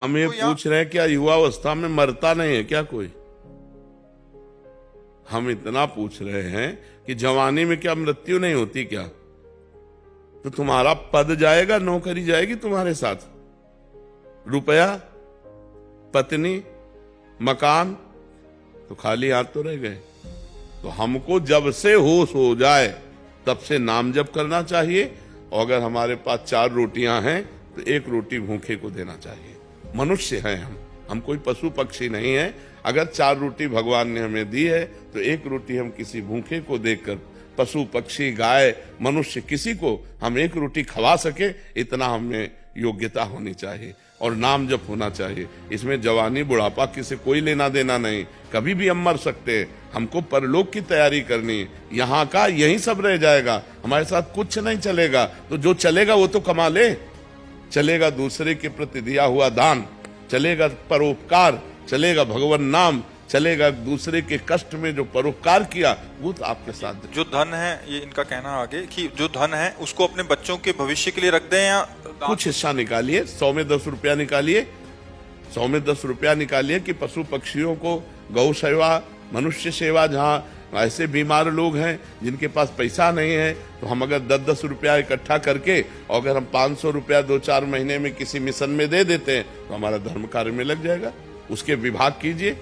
हम ये पूछ रहे हैं क्या युवावस्था में मरता नहीं है क्या कोई? हम इतना पूछ रहे हैं कि जवानी में क्या मृत्यु नहीं होती क्या? तो तुम्हारा पद जाएगा, नौकरी जाएगी तुम्हारे साथ, रुपया, पत्नी, मकान, तो खाली हाथ तो रह गए। तो हमको जब से होश हो जाए तब से नाम जप करना चाहिए, और अगर हमारे पास 4 रोटियां हैं तो 1 रोटी भूखे को देना चाहिए। मनुष्य हैं हम कोई पशु पक्षी नहीं है। अगर 4 रोटी भगवान ने हमें दी है तो 1 रोटी हम किसी भूखे को देकर, पशु पक्षी गाय मनुष्य किसी को हम 1 रोटी खवा सके, इतना हमें योग्यता होनी चाहिए और नाम जप होना चाहिए। इसमें जवानी बुढ़ापा किसी कोई लेना देना नहीं, कभी भी हम मर सकते हैं। हमको परलोक की तैयारी करनी है, यहाँ का यही सब रह जाएगा, हमारे साथ कुछ नहीं चलेगा। तो जो चलेगा वो तो कमा ले, चलेगा दूसरे के प्रति दिया हुआ दान, चलेगा परोपकार, चलेगा भगवान नाम, चलेगा दूसरे के कष्ट में जो परोपकार किया वो तो आपके साथ। जो धन है, ये इनका कहना आगे कि जो धन है उसको अपने बच्चों के भविष्य के लिए रख दें या कुछ हिस्सा निकालिए, 100 में 10 रुपया निकालिए, 100 में 10 रुपया निकालिए कि पशु पक्षियों को गौ सेवा, मनुष्य सेवा, जहाँ ऐसे बीमार लोग हैं जिनके पास पैसा नहीं है, तो हम अगर 10-10 रुपया इकट्ठा करके और अगर हम 500 रुपया 2-4 महीने में किसी मिशन में दे देते हैं तो हमारा धर्म कार्य में लग जाएगा। उसके विभाग कीजिए,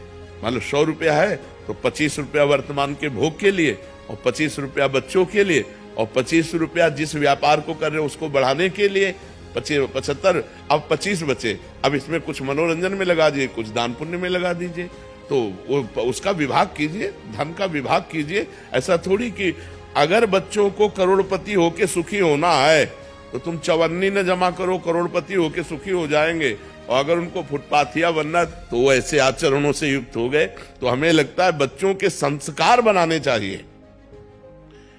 मान लो 100 रुपया है तो 25 रुपया वर्तमान के भोग के लिए और 25 रुपया बच्चों के लिए और 25 रुपया जिस व्यापार को कर रहे हैं उसको बढ़ाने के लिए, 75, अब 25 बचे, अब इसमें कुछ मनोरंजन में लगा दीजिए, कुछ दान पुण्य में लगा दीजिए। तो वो उसका विभाग कीजिए, धन का विभाग कीजिए। ऐसा थोड़ी कि अगर बच्चों को करोड़पति होके सुखी होना है तो तुम चवन्नी न जमा करो, करोड़पति होके सुखी हो जाएंगे। और अगर उनको फुटपाथिया बनना तो वो ऐसे आचरणों से युक्त हो गए। तो हमें लगता है बच्चों के संस्कार बनाने चाहिए,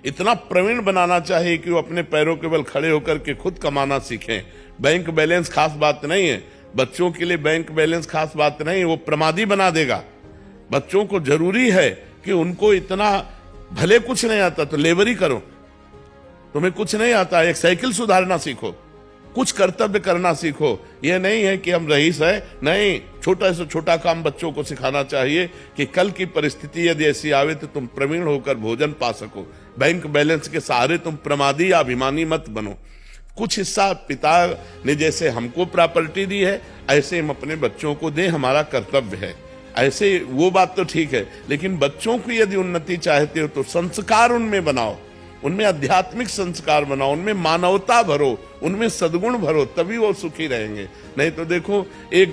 इतना प्रवीण बनाना चाहिए कि वो अपने पैरों के बल खड़े होकर के खुद कमाना सीखें। बैंक बैलेंस खास बात नहीं है, बच्चों के लिए बैंक बैलेंस खास बात नहीं, वो प्रमादी बना देगा। बच्चों को जरूरी है कि उनको इतना, भले कुछ नहीं आता तो लेबरी करो, तुम्हें कुछ नहीं आता एक साइकिल सुधारना सीखो, कुछ कर्तव्य करना सीखो। ये नहीं है कि हम रईस है, नहीं, छोटा से छोटा काम बच्चों को सिखाना चाहिए कि कल की परिस्थिति यदि ऐसी आवे तो तुम प्रवीण होकर भोजन पा सको। बैंक बैलेंस के सहारे तुम प्रमादी या अभिमानी मत बनो। कुछ हिस्सा पिता ने जैसे हमको प्रॉपर्टी दी है ऐसे हम अपने बच्चों को दें, हमारा कर्तव्य है। ऐसे वो बात तो ठीक है, लेकिन बच्चों की यदि उन्नति चाहते हो तो संस्कार उनमें बनाओ, उनमें आध्यात्मिक संस्कार बनाओ, उनमें मानवता भरो, उनमें सद्गुण भरो, तभी वो सुखी रहेंगे। नहीं तो देखो एक